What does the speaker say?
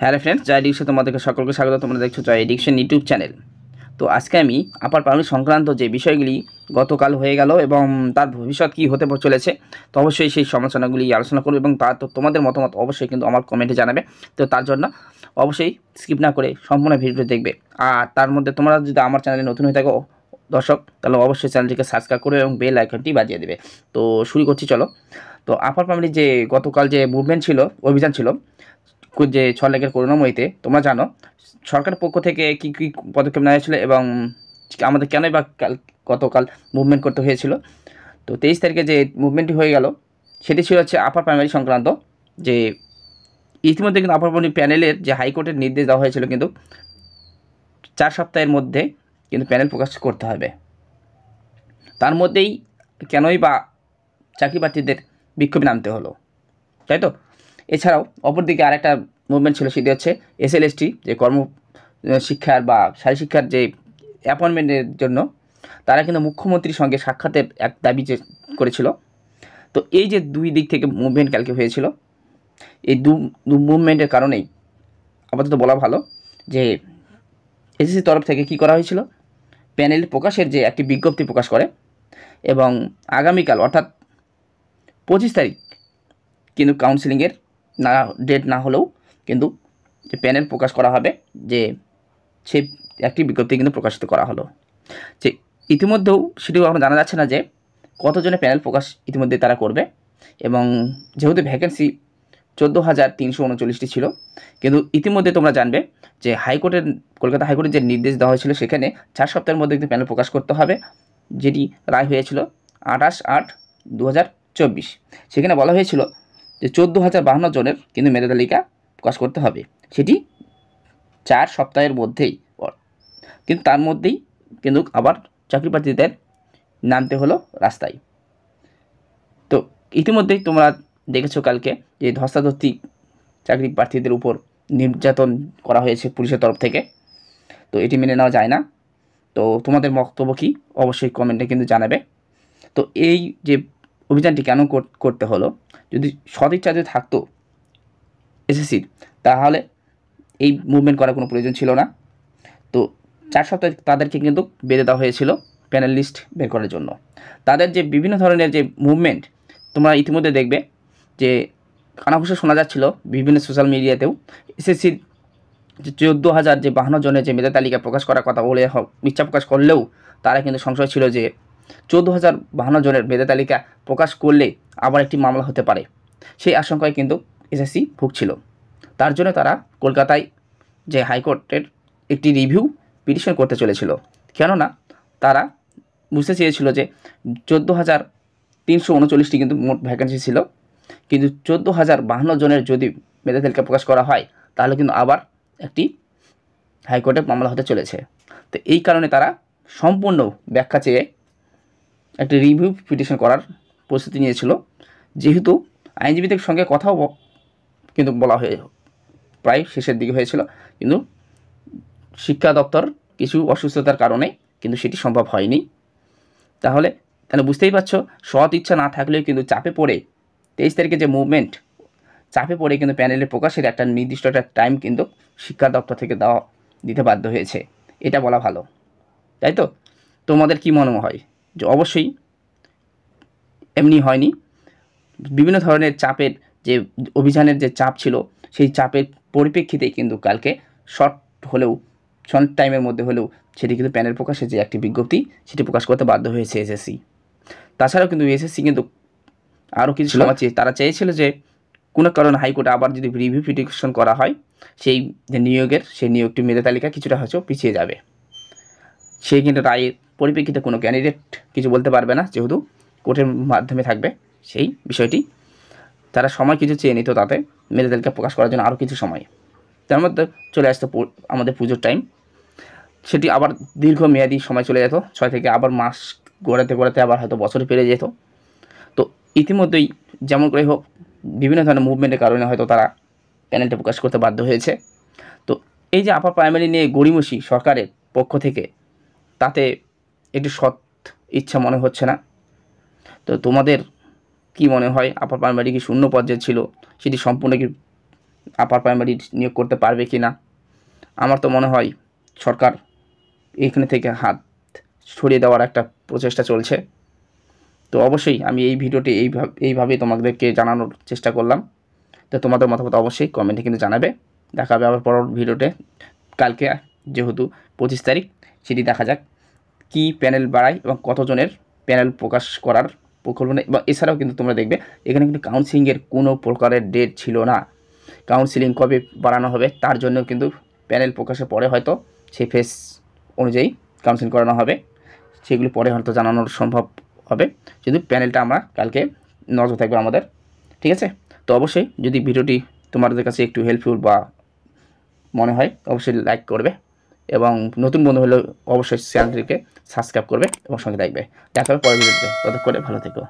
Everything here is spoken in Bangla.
হ্যালো ফ্রেন্ডস, জয় এডুকেশন তোমাদেরকে সকলকে স্বাগত। তোমরা দেখছো জয় এডুকেশন ইউটিউব চ্যানেল। তো আজকে আমি আপার প্রাইমারি সংক্রান্ত যে বিষয়গুলি গতকাল হয়ে গেল এবং তার ভবিষ্যৎ কী হতে চলেছে, তো অবশ্যই সেই সমালোচনাগুলি আলোচনা করবো এবং তা তো তোমাদের মতামত অবশ্যই কিন্তু আমার কমেন্টে জানাবে। তো তার জন্য অবশ্যই স্কিপ না করে সম্পূর্ণ ভিডিওটি দেখবে। আর তার মধ্যে তোমরা যদি আমার চ্যানেলে নতুন হয়ে থাকো দর্শক, তাহলে অবশ্যই চ্যানেলটিকে সাবস্ক্রাইব করে এবং বেল আইকনটি বাজিয়ে দেবে। তো শুরু করছি চলো। তো আপার প্রাইমারি যে গতকাল যে মুভমেন্ট ছিল, অভিযান ছিল যে 6 লাখের করুণাময়ীতে, তোমরা জানো সরকারের পক্ষ থেকে কী কী পদক্ষেপ নেওয়া হয়েছিল এবং আমাদের কেনই বা গতকাল মুভমেন্ট করতে হয়েছিল। তো 23 তারিখে যে মুভমেন্টটি হয়ে গেল সেটি ছিল হচ্ছে আপার প্রাইমারি সংক্রান্ত। যে ইতিমধ্যে কিন্তু আপার প্রাইমারি প্যানেলের যে হাইকোর্টের নির্দেশ দেওয়া হয়েছিল, কিন্তু 4 সপ্তাহের মধ্যে কিন্তু প্যানেল প্রকাশ করতে হবে। তার মধ্যেই কেনই বা চাকরি প্রার্থীদের বিক্ষোভে নামতে হলো, তাই তো? এছাড়াও অপরদিকে আরেকটা মুভমেন্ট ছিল, সেটি হচ্ছে এসএলএসটি, যে কর্ম শিক্ষার বা শারীরিক শিক্ষার যে অ্যাপয়েন্টমেন্টের জন্য তারা কিন্তু মুখ্যমন্ত্রীর সঙ্গে সাক্ষাতের এক দাবি করেছিল। তো এই যে দুই দিক থেকে মুভমেন্ট কালকে হয়েছিল, এই দু মুভমেন্টের কারণেই আপাতত বলা ভালো যে এসএসসি তরফ থেকে কি করা হয়েছিল, প্যানেল প্রকাশের যে একটি বিজ্ঞপ্তি প্রকাশ করে এবং আগামীকাল অর্থাৎ 25 তারিখ কিন্তু কাউন্সিলিংয়ের ডেট না হলেও কিন্তু যে প্যানেল প্রকাশ করা হবে, যে সেই একটি বিজ্ঞপ্তি কিন্তু প্রকাশিত করা হলো। যে ইতিমধ্যেও সেটিও এখন জানা যাচ্ছে না যে কতজনের প্যানেল প্রকাশ ইতিমধ্যে তারা করবে। এবং যেহেতু ভ্যাকেন্সি 14,339টি ছিল, কিন্তু ইতিমধ্যে তোমরা জানবে যে হাইকোর্টের, কলকাতা হাইকোর্টের যে নির্দেশ দেওয়া হয়েছিল সেখানে 4 সপ্তাহের মধ্যে কিন্তু প্যানেল প্রকাশ করতে হবে, যেটি রায় হয়েছিল 28/8/2024। সেখানে বলা হয়েছিল যে 14,052 জনের কিন্তু মেধা তালিকা প্রকাশ করতে হবে, সেটি 4 সপ্তাহের মধ্যেই। কিন্তু তার মধ্যেই কিন্তু আবার চাকরি প্রার্থীদের নামতে হলো রাস্তায়। তো ইতিমধ্যেই তোমরা দেখেছো কালকে যে ধস্তাধস্তি চাকরি প্রার্থীদের উপর নির্যাতন করা হয়েছে পুলিশের তরফ থেকে। তো এটি মেনে নেওয়া যায় না। তো তোমাদের বক্তব্য কী অবশ্যই কমেন্টে কিন্তু জানাবে। তো এই যে অভিযানটি কেন করতে হলো, যদি সদিচ্ছা যদি থাকতো এসএসসির, তাহলে এই মুভমেন্ট করার কোনো প্রয়োজন ছিল না। তো 4 সপ্তাহে তাদেরকে কিন্তু বেঁধে দেওয়া হয়েছিল প্যানেল লিস্ট বের করার জন্য। তাদের যে বিভিন্ন ধরনের যে মুভমেন্ট তোমরা ইতিমধ্যে দেখবে, যে কানাঘুষো শোনা যাচ্ছিল বিভিন্ন সোশ্যাল মিডিয়াতেও, এসএসসির যে 14,052 জনের যে মেধা তালিকা প্রকাশ করার কথা বলে ইচ্ছা প্রকাশ করলেও তারা কিন্তু সংশয় ছিল যে 14,052 জনের মেধা তালিকা প্রকাশ করলে আবার একটি মামলা হতে পারে, সেই আশঙ্কায় কিন্তু এসএসসি ভুগছিল। তার জন্য তারা কলকাতায় যে হাইকোর্টের একটি রিভিউ পিটিশন করতে চলেছিল, কেননা তারা বুঝতে চেয়েছিল যে 14,339টি কিন্তু মোট ভ্যাকেন্সি ছিল, কিন্তু 14,052 জনের যদি মেধা তালিকা প্রকাশ করা হয় তাহলে কিন্তু আবার একটি হাইকোর্টে মামলা হতে চলেছে। তো এই কারণে তারা সম্পূর্ণ ব্যাখ্যা চেয়ে একটি রিভিউ পিটিশন করার প্রস্তুতি নিয়েছিল। যেহেতু আইনজীবীদের সঙ্গে কথাও কিন্তু বলা হয়ে প্রায় শেষের দিকে হয়েছিল, কিন্তু শিক্ষা দপ্তর কিছু অসুস্থতার কারণে কিন্তু সেটি সম্ভব হয়নি। তাহলে বুঝতেই পারছো, সৎ ইচ্ছা না থাকলেও কিন্তু চাপে পড়ে 23 তারিখে যে মুভমেন্ট, চাপে পড়ে কিন্তু প্যানেলের প্রকাশের একটা নির্দিষ্ট একটা টাইম কিন্তু শিক্ষা দপ্তর থেকে দিতে বাধ্য হয়েছে, এটা বলা ভালো, তাই তো? তোমাদের কি মনে হয়? যে অবশ্যই এমনি হয়নি, বিভিন্ন ধরনের চাপের যে অভিযানের যে চাপ ছিল, সেই চাপের পরিপ্রেক্ষিতেই কিন্তু কালকে শর্ট টাইমের মধ্যে হলেও সেটি কিন্তু প্যানেল প্রকাশের যে একটি বিজ্ঞপ্তি সেটি প্রকাশ করতে বাধ্য হয়েছে এসএসসি। তাছাড়াও কিন্তু এসএসসি কিন্তু আরও কিছু সময় তারা চেয়েছিল যে কোনো কারণে হাইকোর্টে আবার যদি রিভিউ পিটিশন করা হয়, সেই যে সেই নিয়োগটি মেধা তালিকা কিছুটা হয়তো পিছিয়ে যাবে। সেই কিন্তু রায়ের পরিপ্রেক্ষিতে কোনো ক্যান্ডিডেট কিছু বলতে পারবে না, যেহেতু কোর্টের মাধ্যমে থাকবে সেই বিষয়টি। তারা সময় কিছু চেয়ে নিত তাতে মেধা তালিকা প্রকাশ করার জন্য আরও কিছু সময়। তার মধ্যে চলে আসতো আমাদের পুজোর টাইম, সেটি আবার দীর্ঘমেয়াদী সময় চলে যেত, 6 থেকে আবার মাস গড়াতে আবার হয়তো বছরে পেরে যেত। তো ইতিমধ্যেই যেমন করে হোক বিভিন্ন ধরনের মুভমেন্টের কারণে হয়তো তারা প্যানেলটা প্রকাশ করতে বাধ্য হয়েছে। তো এই যে আপার প্রাইমারি নিয়ে গড়িমসি সরকারের পক্ষ থেকে, তাতে একটু সৎ ইচ্ছা মনে হচ্ছে না। তো তোমাদের কি মনে হয়, আপার প্রাইমারি কি শূন্য পর্যায়ে ছিল, সেটি সম্পূর্ণ কি আপার প্রাইমারি নিয়োগ করতে পারবে কি না। আমার তো মনে হয় সরকার এইখানে থেকে হাত সরিয়ে দেওয়ার একটা প্রচেষ্টা চলছে। তো অবশ্যই আমি এই ভিডিওটি এইভাবেই তোমাদেরকে জানানোর চেষ্টা করলাম। তো তোমাদের মতামত অবশ্যই কমেন্টে কিন্তু জানাবে। দেখা হবে আবার পরের ভিডিওতে কালকে, যেহেতু 25 তারিখ, সেটি দেখা যাক কি প্যানেল বাড়ায় এবং কতজনের প্যানেল প্রকাশ করার পরিকল্পনা। এবং এছাড়াও কিন্তু তোমরা দেখবে এখানে কিন্তু কাউন্সিলিংয়ের কোনো প্রকারের ডেট ছিল না। কাউন্সিলিং কবে বাড়ানো হবে তার জন্য কিন্তু প্যানেল প্রকাশের পরে হয়তো সেই ফেস অনুযায়ী কাউন্সিলিং করানো হবে, সেগুলি পরে হয়তো জানানোর সম্ভব হবে। কিন্তু প্যানেলটা আমরা কালকে নজর থাকবে আমাদের, ঠিক আছে। তো অবশ্যই যদি ভিডিওটি তোমাদের কাছে একটু হেল্পফুল বা মনে হয় অবশ্যই লাইক করবে, এবং নতুন বন্ধু হলে অবশ্যই চ্যানেলটিকে সাবস্ক্রাইব করবে এবং সঙ্গে থাকবে। দেখা হবে পরের ভিডিওতে, ততক্ষণে ভালো থেকো।